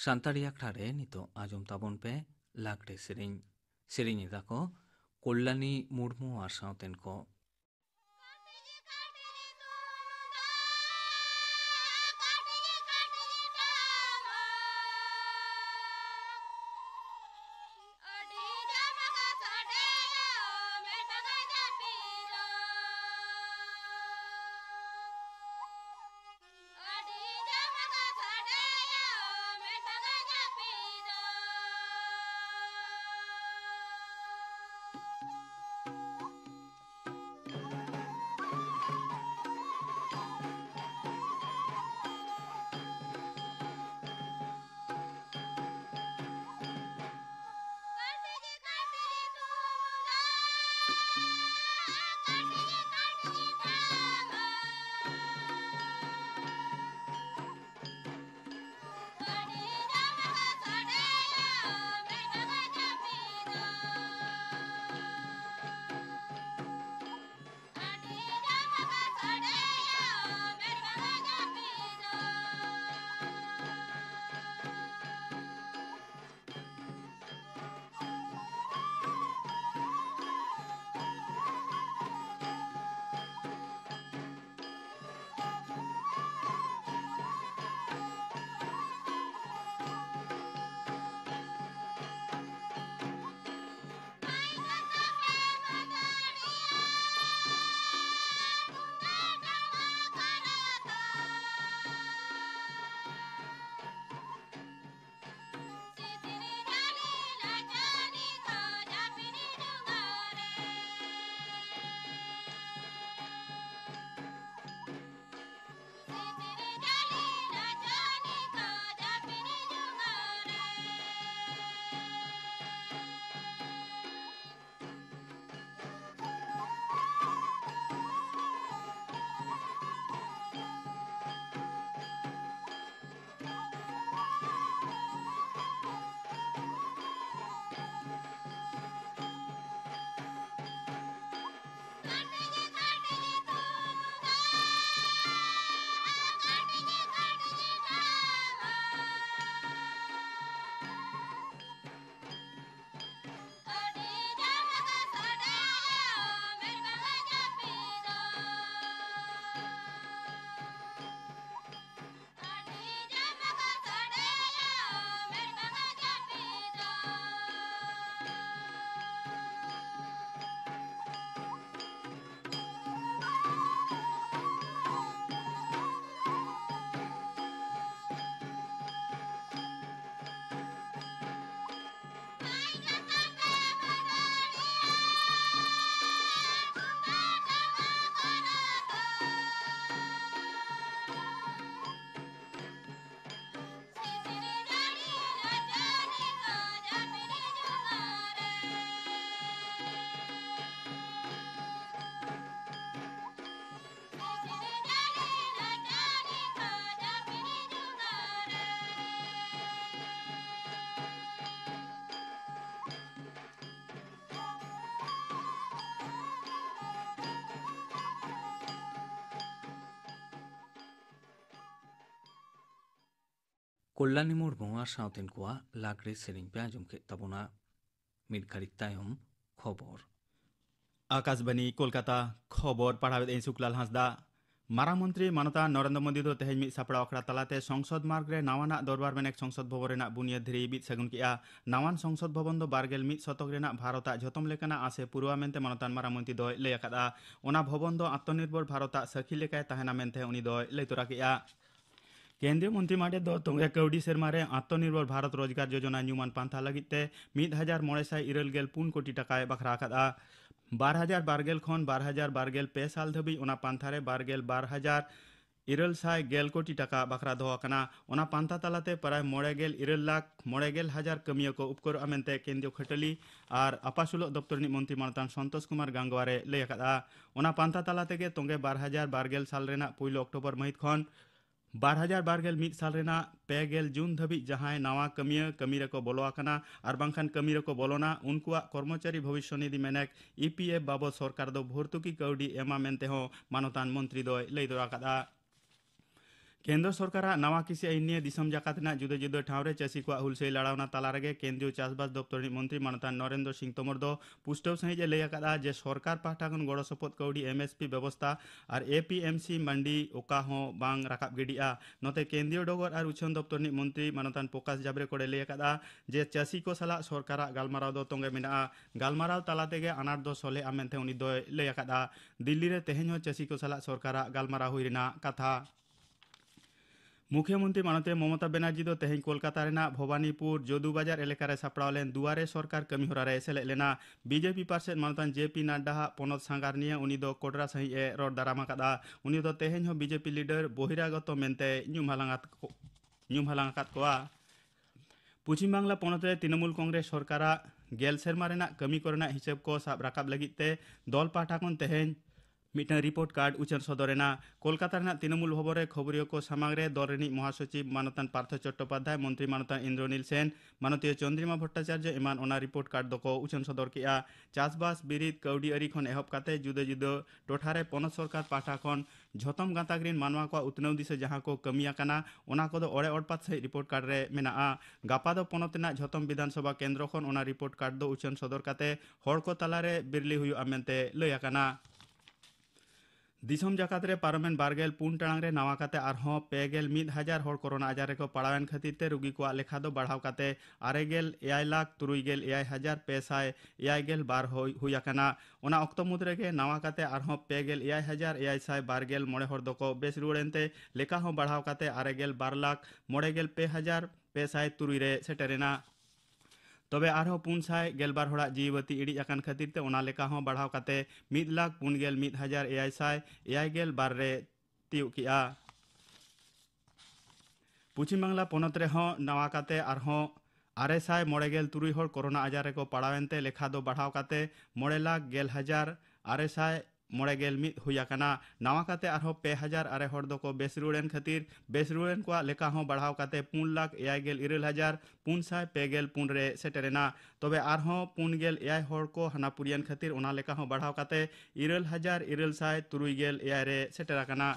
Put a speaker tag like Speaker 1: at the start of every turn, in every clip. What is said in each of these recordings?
Speaker 1: ᱥᱟᱱᱛᱟᱲᱤ ᱟᱠᱷᱲᱟ ᱨᱮ ᱱᱤᱛᱚᱜ ᱟᱸᱡᱚᱢ ᱛᱟᱵᱚᱱ ᱯᱮ ᱞᱟᱜᱽᱲᱮ ᱥᱮᱨᱮᱧ ᱥᱮᱨᱮᱧ ᱮᱫᱟ ᱠᱚ ᱠᱚᱞᱞᱟᱱᱤ ᱢᱩᱨᱢᱩ ᱟᱨ ᱥᱟᱶᱛᱮᱱ ᱠᱚ। ᱠᱚᱞᱞᱟᱱᱤ ᱢᱩᱨᱢᱩ ᱟᱨ ᱥᱟᱶᱛᱮᱱ ᱠᱚᱣᱟᱜ ᱞᱟᱜᱽᱲᱮ ᱥᱮᱨᱮᱧ ᱯᱮ ᱟᱸᱡᱚᱢ ᱠᱮᱫ ᱛᱟᱵᱚᱱᱟ। ᱢᱤᱫ ᱜᱷᱟᱹᱲᱤᱡ ᱛᱟᱭᱚᱢ ᱠᱷᱚᱵᱚᱨ।
Speaker 2: आकाशबाणी कोलकाता खबर पढ़ावे इन शुक्लाल हांसदा मारांग मंत्री मानता नरेंद्र मोदी दो तेहेज मिद सापड़ा अखड़ा तलाते संसद मार्ग रे नावाना दरबार मेनेक संसद भवन रेना बुनियाद धरी बिद सगुन किया नावान संसद भवन दो बारगेल मिद शतक रेना भारत झतम लेकाना आसे पूर्वा मेनते मानतान मारांग मंत्री दो लय आकादा ओना भवन दो आत्मनिर्भर भारत सखी लेकाय ताहेना मेनते उनी दो लय तोरा किया। केंद्रीय मंत्रिमंडल दो तोंगे कौडी सेरमारे आत्मनिर्भर भारत रोजगार योजना न्यूमान पांथा लगिते 1994 कोटी टाका बखरा आकादा 2012 खन 2012 पे साल धबी ओना पांथारे 2012 कोटी टाका बखरा दोहकना ओना पांथा तलाते प्राय 9,11,00,000 कमिया को उपकर अमेंते केंद्रीय खटली और आपासुल दप्तर मंत्री मानतान संतोष कुमार गांगवारे लय आकादा ओना पांथा तलाते के तोंगे 2012 साल रेना पहिलो अक्टोबर महित खन 2012 साल रेना 2 जून धबी जहां नवा कमी रको बोलो आकना और बांखान कमी रको बोलोना उनकुआ कर्मचारी भविष्य निधि मेनेक ईपीएफ बाबद सरकार दो भर्तुकी कौडी एमा मेनते हो मानतान मंत्री दो लय दो आकादा। केंद्र सरकार नवा किसी आईन दिसम जाकात जुदा जुदा ठावरे चाषी को हुलसेल लड़ावना तालारे केंद्रीय चाषबास दफ्तर मंत्री मानता नरेंद्र सिंह तोमर दो पुष्टव सहित लैया जे सरकार पाहटा खन गड़ सपद कौड़ी एमएसपी व्यवस्था और एपीएमसी मंडी ओका हों बांग राकाब गिडिया नोते केंद्रीय डगर और उछन दफ्तर मंत्री मानतान प्रकाश जावड़ेकर लैया जे चाषी को सला सरकार गालमाराव दो तोंगे मेना गालमाराव तालातेगे अनाट दो सोले आमेनते उनी दो लैया दिल्ली रे तेहें चाषी को सला सरकार गालमाराव हुईना कथा मुख्यमंत्री मानते ममता बनर्जी दो तेहें कोलकाता रेना भवानीपुर जदू बाजार एलेकारे सापड़ाव लेन दुआरे सरकार कमी होरा रे सेले लेना बीजेपी पार्षद मानतान जेपी नड्डा पनत सांगार निये उनी दो कोडरा सही ए रोड दारामा कदा उनी दो तेहें हो बीजेपी लीडर बहिरागत मेनते ᱧᱩᱢ हालांगात कोआ पश्चिम बांगला पनते तृणमूल कांग्रेस सरकार गेल सेरमा रेना कमी कोरेना हिसाब को साब राकाब लगिते दल पाहटा खन तेहें मिटन रिपोर्ट कार्ड उचन सदरेना कोलकाता तृणमूल भवन में खबरियों को सामग्रे दल रेनी महासचिव मानतान पार्थ चट्टोपाध्याय मंत्री मानतान इंद्रनील सेन मानतीय चंद्रिमा भट्टाचार्य एमान ओना रिपोर्ट कार्ड दो उचन सदर किया चाषबास बिरिद कौड़ी आरी खन एहब काते जुदा जुदा टोठारे पनत सरकार पाहटा खन झतम गाताग्रीन मानवा को उतनव दिसे जहां को कमिया काना ओना को दो ओड़े ओड़पात सहित रिपोर्ट कार्ड रे मेना गापा दो पनत झतम विधानसभा केंद्र खन ओना रिपोर्ट कार्ड दो उचन सदर काते हड़ को तालारे बिरली हुई मेनते लैया काना दिसम जाकात रे पारमेन बारगेल पुन टांग रे नवा काते आरहों 1,000 हड़ कोरोना आजार को पड़ावेन खातिर ते रुगी को लेखा दो बढ़ाव काते 6,63,552 हुयाकाना ओना अक्तो मुद्रे के नवा काते आरहों 6,59,612 मोड़े हड़ दो को बेस रुड़ेनते लेखा हों बढ़ाव काते 6,62,553 रे सेटेरेना तबे आरहों 512 हड़ा जीवती इड़ी अकान खातिर ते ओना लेका हों बढ़ाव काते 1,41,112 रे तिउ किया पश्चिम बांगला पनत रे हों नवा काते आरहों 9,693 हड़ कोरोना आजार को पड़ावेनते लेखा दो बढ़ाव काते 9,11,991 हुयाकाना नवा काते आरहों 2,000 हड़ दो को बेस रुड़ेन खातिर बेस रुड़ेन को लेखा हों बढ़ाव काते 5,59,455 रे सेटेरेना तबे आरहों 5,000 हड़ को हनापुरियन खातिर ओना लेखा हों बढ़ाव काते 9,963 रे सेटेराकाना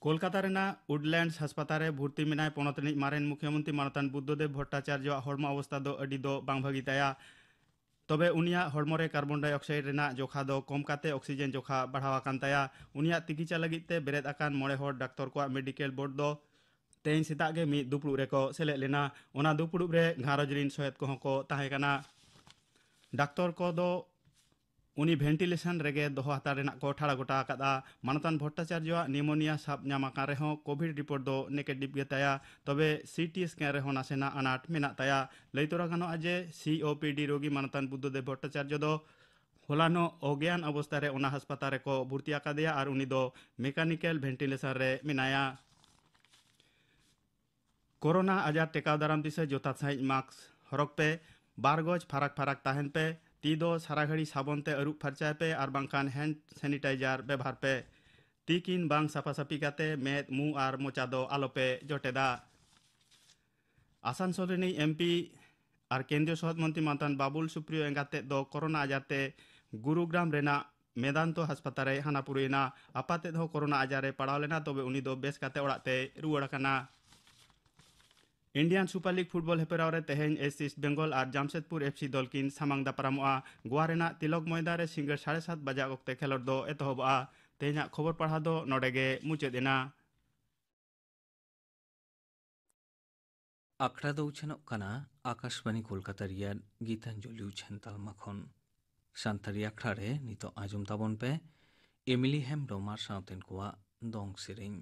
Speaker 2: कोलकाता रेना वुडलैंड्स अस्पताल रे भर्ती मेनाय पनत रिनिज मारेन मुख्यमंत्री मानतान बुद्धदेव भट्टाचार्य हड़मा अवस्था दो अडी दो बांग भागी ताया तबे उनिया हड़मोरे कार्बन डाइऑक्साइड रेना जोखा दो कम काते ऑक्सीजन जोखा बढ़ावा कान ताया उनिया तिकिचा लगिते बेरेद आकान मोड़े हड़ डाक्टर को मेडिकल बोर्ड दो तेन सेता गे मी दुपुड़ुब रेको सेले लेना ओना दुपुड़ुब रे घारज रिन सहेद को हों को ताहे काना डाक्टर को दो उनी भेंटिलेशन रेगे दोहो हातार रेना को ठाड़ा गोटा कादा मानतान भट्टाचार्य निमोनिया साब नामाका रेहों कोविड रिपोर्ट दो नेगेटिव गे ताया तबे सीटी स्कैन रेहों नासेना अनाट मेना ताया लैतोरा गानो आजे सीओपीडी रोगी मानतान बुद्धदेव भट्टाचार्य दो होलानो अज्ञान अवस्था रे ओना अस्पताल रे को भर्ती आकादेया और उनी दो मेकानिकल भेंटिलेशन रे मेनाया कोरोना आजार टेकाव दाराम दिसे जोता सहित मास्क हरक पे 12 गज फरक फरक ताहन पे ती दो सारा घड़ी साबन ते अरुप फरचाय पे और बांकान हैंड सैनिटाइजर व्यवहार पे ती किन बांग साफा साफी काते मेद मुंह और मोचा दो आलो पे जोटेदा आसानसोल रेनी एमपी और केंद्रीय स्वास्थ्य मंत्री मानतान बाबुल सुप्रियो एंगाते दो कोरोना आजार ते गुरुग्राम रेना मेदांतो अस्पताल रे हानापुरीना आपाते दो कोरोना आजार रे पड़ाव लेना तबे उनी दो बेस काते ओड़ाते रुवाड़ाकाना इंडियन सुपर लीग फुटबॉल हेपराव रे तेहें ईस्ट बेंगल और जामशेदपुर एफसी दल किन सामांग दापरामोआ गोवा रेना तिलक मैदान रे सिंगर 7:30 बजा वक्ते खेलोड दो एतहबा तेहें खबर पढ़ा दो नोडेगे मुचादेना
Speaker 1: आखड़ा दो उछनोग काना आकाशवाणी कोलकाता रियाद गीतांजलि उछन तालमा खन सानतारी आखड़ा रे नितो आजम ताबन पे एमिली हेम्ब्रम आर सावतेन कोआ दंग सेरें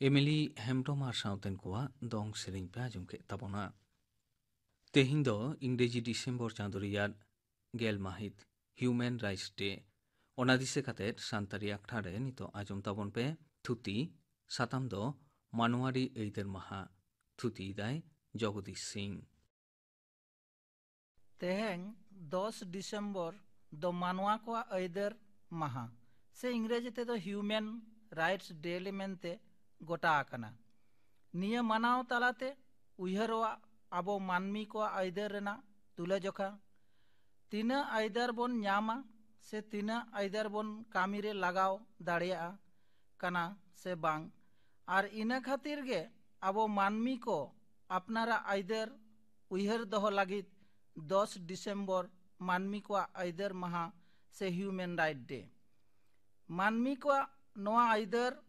Speaker 1: एमिली हेम्ब्रम और साउतेन कोआ दोंग सेरिंग पे आजम के तबोना तेहिं दो इंग्रेजी डिसेम्बर चांदो रियाद गेल माहित ह्यूमन राइट्स डे ओना दिसे खातिर सानतारि आखथारे नितो आजम ताबन पे थुति साताम दो मानवारी ऐदर माहा थुति दाय जगदीश सिंह
Speaker 3: तेहें 10 डिसेम्बर दो मानवा को ऐदर माहा से इंग्रेजी ते दो ह्यूमन राइट्स डे मेनते गोटा आकना निया मानाव तालाते उयहरवा आबो मानमी को ऐदर रेना तुला जोखा तीना ऐदर बोन न्यामा से तीना ऐदर बोन कामी रे लगाव दाड़िया कना से बांग आर इना खातिर गे आबो मानमी को अपनारा ऐदर उयहर दोहो लागित 10 डिसेम्बर मानमी को ऐदर माहा से ह्यूमन राइट डे मानमी को नोआ ऐदर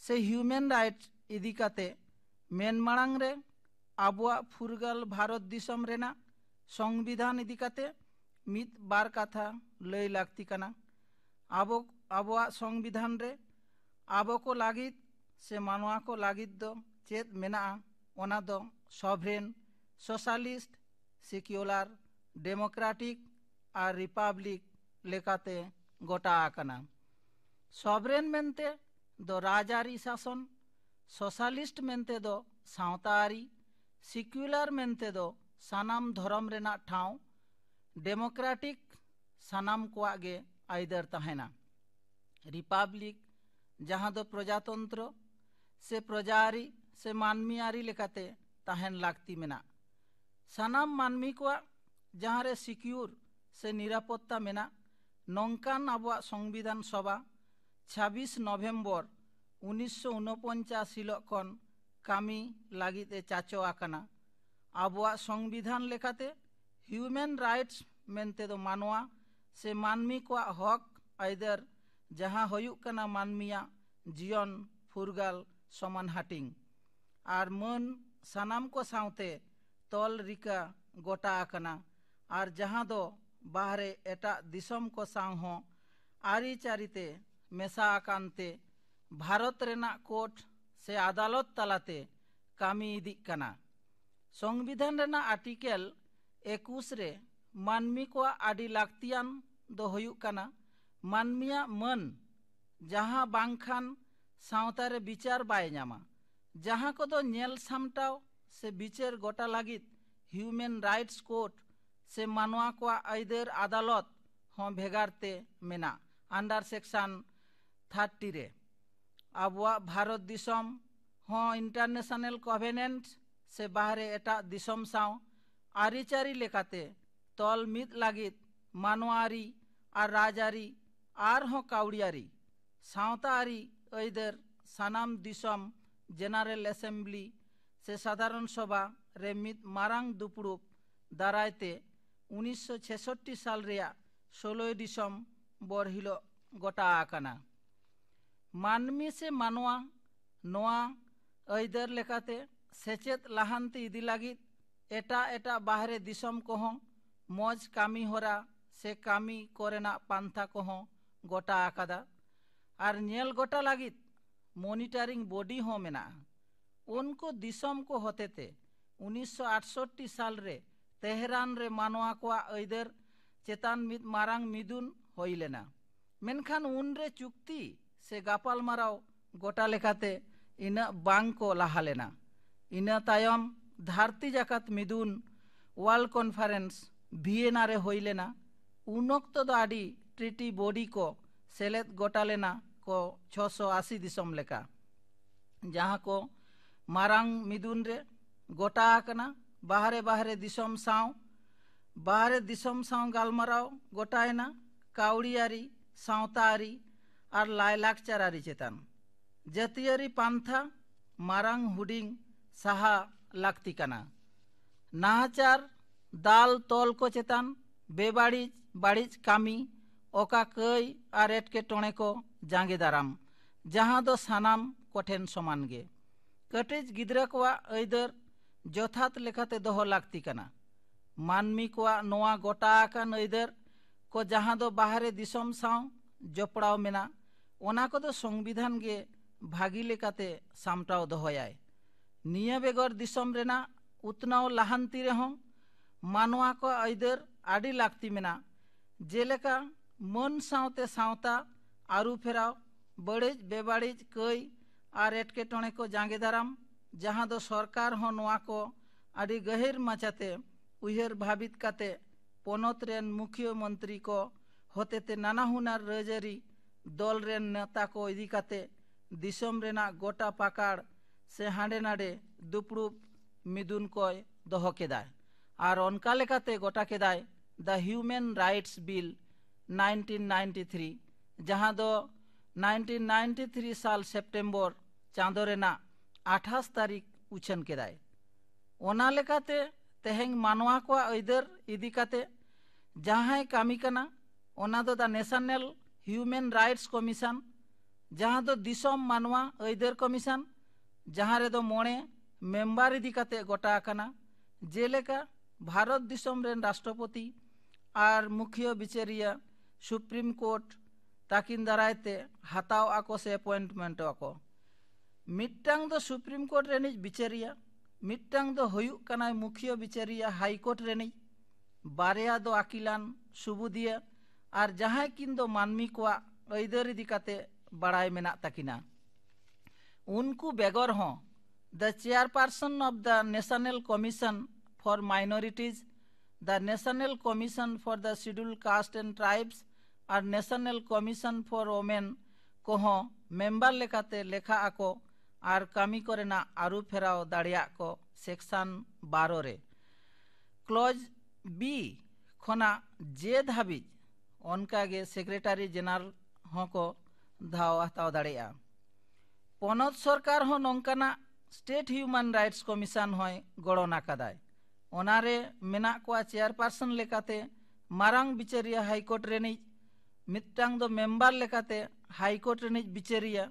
Speaker 3: से ह्यूमन राइट्स इदी काते मेन मांग रे आबुआ फुरगल भारत दिसम रेना संविधान इदी काते मित बार कथा लय लागती कना आबुआ संविधान रे आबो को लागित से मानवा को लागित दो चेत मेना ओना दो सॉवरेन सोशलिस्ट सेक्युलर डेमोक्रेटिक और रिपब्लिक लेकाते गोटा आकना सॉवरेन मेनते दो राजारी शासन सोशलिस्ट मेनते दो सावतारी सेक्युलर मेनते दो सानाम धर्म रेना ठाव डेमोक्रेटिक सानाम कोआ गे आइदर तहेना रिपब्लिक जहाँ दो प्रजातंत्र से प्रजारी से मानमियारी लेकाते तहेन लागती मेना सानाम मानमी को जहाँ रे सिक्योर से निरापत्ता मेना नौकान आबुआ संविधान सभा 26 नवेम्बर 1949 हिलोखन कामी लागित ए चाचो आकना आबुआ संविधान लेखाते ह्यूमन राइट्स मेनते दो मानवा से मानमी को हक आइदर जहाँ होयुक कना मानमिया जीवन फुरगाल समान हाटिंग आर मन सानाम को साउते तोल रिका गोटा आकना आर जहाँ दो बाहरे एटा दिसम को साव हो आरी चारिते मेसा आकांते भारत रेना कोर्ट से अदालत तलाते कामी इदी कना संविधान रेना आर्टिकल 21 रे मानमी को आडी लाक्तियान दो होयुक कना मानमिया मन जहाँ बांखान सावतारे विचार बाय न्यामा जहाँ को दो नेल सामटाव से विचार गोटा लागित ह्यूमन राइट्स कोर्ट से मानवा को ऐदर अदालत हों भेगारते मेना अंडर सेक्शन 30 रे आबुआ भारत दिसम हों इंटरनेशनल कवेनेंट से बाहरे एटा दिसम साव आरिचारी लेकाते तल मित लागित मानवारी और राजारी आर हों काउड़ियारी सावतारी ऐदर सानाम दिसम जेनारेल असेंबली से साधारण सभा रे मित मारांग दुपुरुप दारायते 1966 साल रेया 16 डिसेम्बर हिलो गोटा आकना मानमी से मानवा नोआ ऐदर लेकाते सेचेत लाहांती इदी लागित एटा एटा बाहरे दिसम कोहों मौज कामी होरा से कामी कोरेना पांथा कोहों गोटा आकादा आर नेल गोटा लागित मॉनिटरिंग बॉडी हो मेना उनको दिसम को होते थे 1968 साल रे तेहरान रे मानवा को ऐदर चेतान मिद मारांग मिदुन होई लेना मेनखान उन रे चुक्ति से गापाल माराव गोटा लेखाते इना बांग को लाहा लेना इना तायम धारती जाकात मिदुन वर्ल्ड कॉन्फ्रेंस वियना रे होई लेना उनोक्त दो आडी ट्रिटी बॉडी को सेलेत गोटा लेना को 680 दिसम लेका जहाँ को मारांग मिदुन रे गोटा आकना बाहरे बाहरे दिसम साव गालमाराव गोटायना काउड़ियारी सावतारी और लायलाक्चारारी चेतान जातियारी पांथा मारांग हुडिंग साहा लाक्ति कना नाहाचार दाल तोल को चेतान बेबाड़िज बाड़िज कामी ओका कई और एटके टोणे को जांगे दाराम जहाँ दो सानाम कोठेन समान गे कटेज गिद्रा को ऐदर जोथात लेखाते दोहो लाक्ति कना मानमी को नोआ गोटा आकान ऐदर को जहाँ दो बाहरे दिसम साव जोपड़ाव मेना ओना को दो संविधान गे भागी लेकाते सामटाव दोहयाय। निया बेगर दिसम रेना उतनाव लाहांती रेहों मानवा को आइदर आड़ी लागती मेना जेलेका मन सावते सावता आरु फेराव बड़ेज बेबाड़िज कई और एटकेटोणे को जांगे दाराम जहाँ दो सरकार हो नोआ को आड़ी गहिर माचाते उयहर भाबित काते पोनत रेन मुख्यमंत्री को होते ते नाना हुनार रजरी दल रेन नेता को इदी काते दिसम रेना गोटा पाकाड़ से हांडे नाडे दुपड़ुप मिदुन कोय दोहो केदाय और ओनका लेकाते गोटा केदाय द ह्यूमन राइट्स बिल 1993 जहाँ दो 1993 साल सेप्टेम्बर चांदो रेना 28 तारीख उछन केदाय। ओना लेकाते तेहेंग मानवा को आइदर इदी काते जहाँ कामी कना ओना दो the national human rights commission जहाँ दो दिसम मानवा आइदर कमीशन जहाँ रे दो मोणे मेम्बर इदी काते गोटा आकना जेलेका भारत दिसम रेन राष्ट्रपति और मुख्य बिचारिया सुप्रीम कोर्ट ताकिन दारायते हाताव आको से अपॉइंटमेंट आको मिट्टांग दो सुप्रीम कोर्ट रेनिज बिचारिया मिट्टांग दो हुयुक कनाय मुख्य बिचारिया हाई कोर्ट रेनिज बारेया दो आकिलान सुबुदिया और जहाँ किन दो मानमी को आइदर इदी काते बड़ाई मेना तकिना उनको बेगर हों the chairperson of the national commission for minorities the national commission for the schedule caste and tribes और नेशनल कमीशन फॉर वोमेन को हों मेम्बर लेकाते लेखा आको और कामी करेना आरु फेराव दाड़िया को सेक्शन 12 रे क्लॉज बी खोना जे धाबिज ओनकागे सेक्रेटारी जनरल हों को धाव हताव दाड़िया। पोनत सरकार हो नोंकाना स्टेट ह्यूमन राइट्स कमीशन होय गड़ो नाकादाय ओनारे मेना को चेयरपर्सन लेकाते मारांग बिचारिया हाईकोर्ट रेनिज मिट्टांग दो मेम्बर लेकाते हाईकोर्ट रेनिज बिचारिया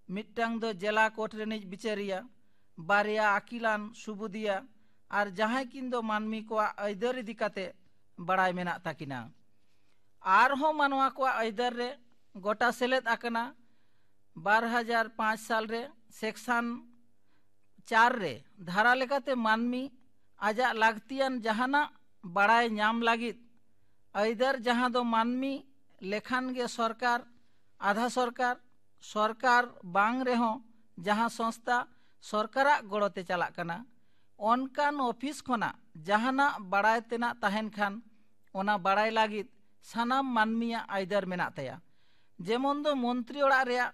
Speaker 3: मिट्टांग दो जिला कोर्ट रेनिज बिचारिया बारिया आकिलान सुबुदिया और जहाँ किन दो मानमी को आइदर इदी काते बड़ाई मेना ताकिना आर हो मानवा को आइदर रे गोटा सेलेद आकना 2005 साल रे सेक्शन 4 रे धारा लेकाते मानमी आजा लागतियान जहाना बड़ाई नाम लागित आइदर जहाँ दो मानमी लेखान गे सरकार आधा सरकार सरकार बांग रेहों जहाँ संस्था सरकारा गड़ोते चला कना ओनकान ऑफिस खोना जहाना बड़ाई तेना ताहेन खान ओना बड़ाई लागित सानाम मानमिया आइदर मेना तया जेमन दो मंत्री ओड़ा रेया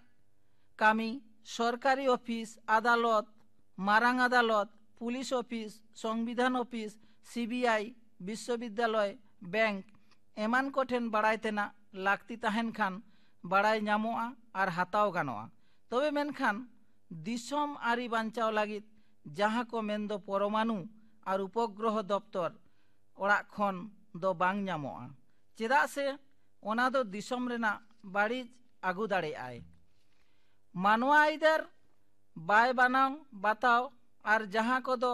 Speaker 3: कामी सरकारी ऑफिस आदालत मारांग आदालत पुलिस ऑफिस संविधान ऑफिस सीबीआई विश्वविद्यालय बैंक एमान को ठेन बड़ाई तेना लागती ताहेन खान बड़ाई नामोआ और हाताव गानोआ तबे मेनखान दिसम आरी बांचाव लागित जहाँ को मेन दो परमाणु और उपग्रह दफ्तर ओड़ा खन दो बांग नामोआ चेदा से ओना दो दिसम रेना बाड़ीज आगू दाड़े आए मानवा आइदर बाय बनाव बाताव और जहाँ को दो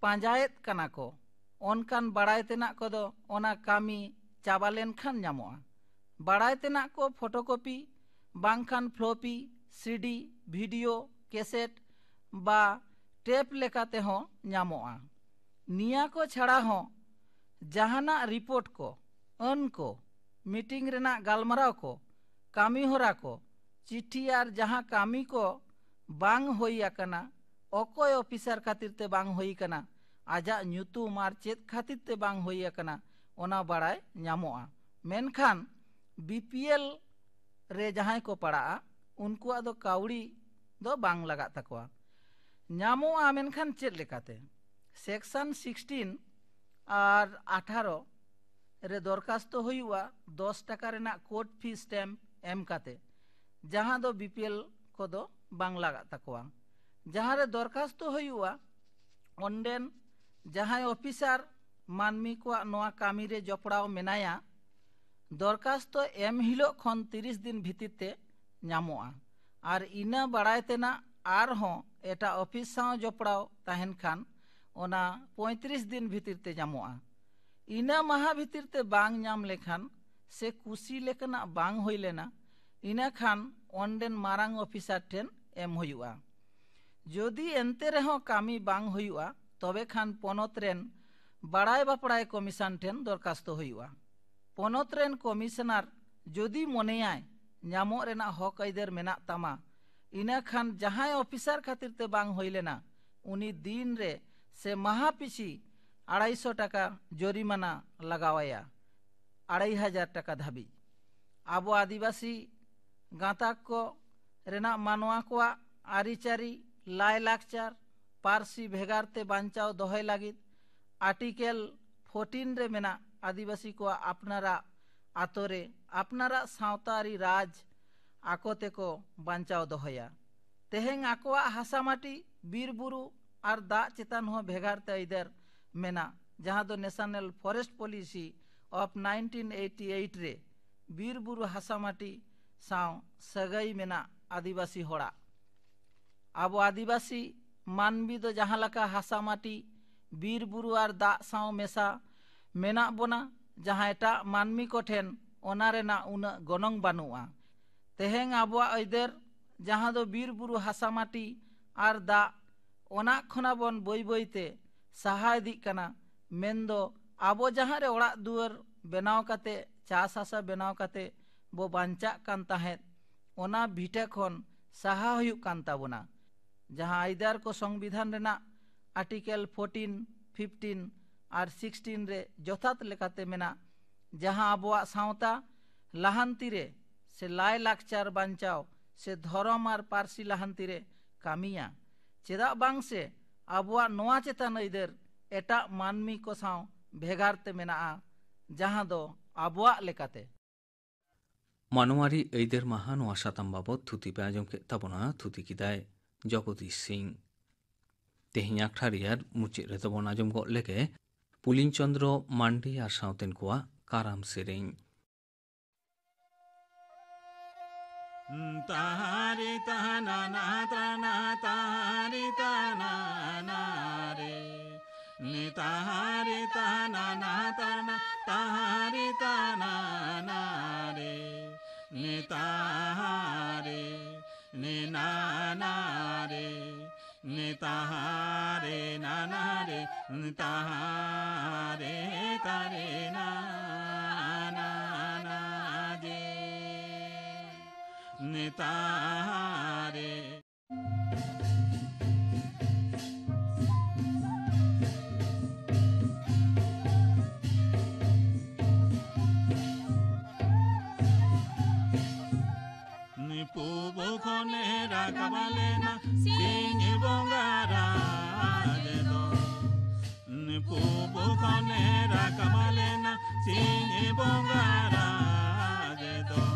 Speaker 3: पांजायत कना को ओनकान बड़ाई तेना को दो ओना कामी चाबा लेनखान नामोआ बड़ाई तेना को फोटोकॉपी बांखान फ्लॉपी सीडी वीडियो कैसेट बा टेप लेकाते हो नामोआ निया को छाड़ा हो जहाना रिपोर्ट को अन को मीटिंग रेना गालमराव को कामी होरा को चिट्ठी और जहाँ कामी को बांग होई आकना अकोय ऑफिसर खातिर ते बांग होई कना आजा ᱧᱩᱛᱩᱢ और चेत खातिर ते बांग होई आकना ओना बड़ाई नामोआ मेनखान बीपीएल रे जहाँ को पड़ा उनको दो काउड़ी दो बांग लगा तकवा नामोआ मेनखान चेत लेकाते सेक्शन 16 और 18 रे दरखास्तो हुआ 10 टाका रेना कोर्ट फी स्टैम्प एम काते जहाँ दो बीपीएल को दो बांग लगा तकवा जहाँ रे दरखास्तो हुआ ओंडेन जहाँ ऑफिसर मानमी को नोआ कामी रे जपड़ाव मेनाया दरखास्तो एम हिलो खन 30 दिन भीतर ते नामोआ और इना बड़ाई तेना आर हों एटा ऑफिस साव जपड़ाव ताहेन खान ओना 35 दिन भीतर ते नामोआ इना माहा भीतर ते बांग नाम लेखान से कुसी लेकना बांग होई लेना इना खान ओंडेन मारांग ऑफिसर ठेन एम हुआ जदि एनते रहो कामी बांग हुआ तबे खान पोनत रेन बाड़ाय बापड़ाय कमिशन ठेन दरखास्त हुआ पोनत रेन कमिशनार जदि मनेयाय ᱧᱟᱢᱚᱜ ᱨᱮᱱᱟᱜ ᱦᱚᱠ ᱟᱹᱭᱫᱟᱹᱨ ᱢᱮᱱᱟᱜ ᱛᱟᱢᱟ ᱤᱱᱟᱹ ᱠᱷᱟᱱ ᱡᱟᱦᱟᱸᱭ ᱚᱯᱷᱤᱥᱟᱨ ᱠᱷᱟᱹᱛᱤᱨ ᱛᱮ ᱵᱟᱝ ᱦᱩᱭ ᱞᱮᱱᱟ उनी दिन रे से माहा पिछी 250 टाका जरिमाना लगावाया 2500 टाका धाबी आबो आदिवासी गाताक को रेना मानवा को आरिचारी लाय लाकचार पारसी भेगारते बांचाव दोहय लागिद आर्टिकल 14 रे मेना आदिवासी को अपनारा आतोरे अपनारा सावतारी राज आकोते को बांचाव दोहया तेहेंग आकोआ हासामाटी बीर बुरु और दा चेतान हो भेगारते इधर मेना जहाँ दो नेशनल फॉरेस्ट पॉलिसी ऑफ 1988 रे बीर बुरु हासामाटी साव सगई मेना आदिवासी होड़ा अब आदिवासी मानवी दो जहाँ लका हासामाटी बीर बुरु और दा साव मेसा मेना बोना जहाँ एटा मानवी को ठेन ओनारेना उन गनंग बानुआ तेहेंग आबुआ इधर जहाँ दो बीर बुरु हासामाटी और दा ओना खना बन बई बईते सहा इदिक कना मेनदो आबो जहाँ रे ओड़ा दुआर बनाव काते चास हासा बनाव काते बो बांचा कान ताहेत ओना भिटा खन सहा हुयुक कान ताबोना जहाँ आइदार को संविधान रेना आर्टिकल 14, 15 और 16 रे जथात लेकाते मेना जहाँ आबोआ सावता लाहांती रे से लाय लाकचार बांचाव से धर्म और पारसी लाहांती रे कामिया चेदा बांग से आबुआ नोआ चेतान इधर एटा मानमी को साव भेगारते मेना जहाँ दो आबुआ लेकाते
Speaker 1: मानवारी ऐदेर माहा नोआ साताम बाबद थुति पे आजम के तबना थुति किदाय जगदीश सिंह तेहिं आखड़ारियार मुचे रे तबन आजम गो लेके पुलिन चंद्र मांडी आर सावतेन कोआ काराम सेरें
Speaker 2: ताहारी ताना ना ताना ताहारी ताना ना रे नि ताहारी ताना ना ताना ताहारी ताना ना रे नि ताहारी नि ना ना रे नि ताहारे ना ना रे नि ताहारे तारे ना ना ना जे नितारे निपुबो खने राकाबाले ना सिंह बोंगारा दो निपुबो खने राकाबाले ना सिंह बोंगारा दो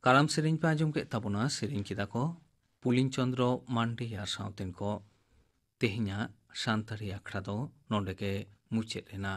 Speaker 1: ᱠᱟᱨᱟᱢ ᱥᱮᱨᱮᱧ ᱯᱮ ᱟᱸᱡᱚᱢ ᱠᱮᱫ ᱛᱟᱵᱚᱱᱟ, ᱥᱮᱨᱮᱧ ᱠᱮᱫᱟ ᱠᱚ ᱯᱩᱞᱤᱱ ᱪᱚᱱᱫᱨᱚ ᱢᱟᱱᱰᱤ ᱟᱨ ᱥᱟᱶᱛᱮᱱ ᱠᱚ᱾ ᱛᱮᱦᱮᱧᱟᱜ ᱥᱟᱱᱛᱟᱲᱤ ᱟᱠᱷᱲᱟ ᱫᱚ ᱱᱚᱰᱮ ᱜᱮ ᱢᱩᱪᱟᱹᱫ ᱮᱱᱟ।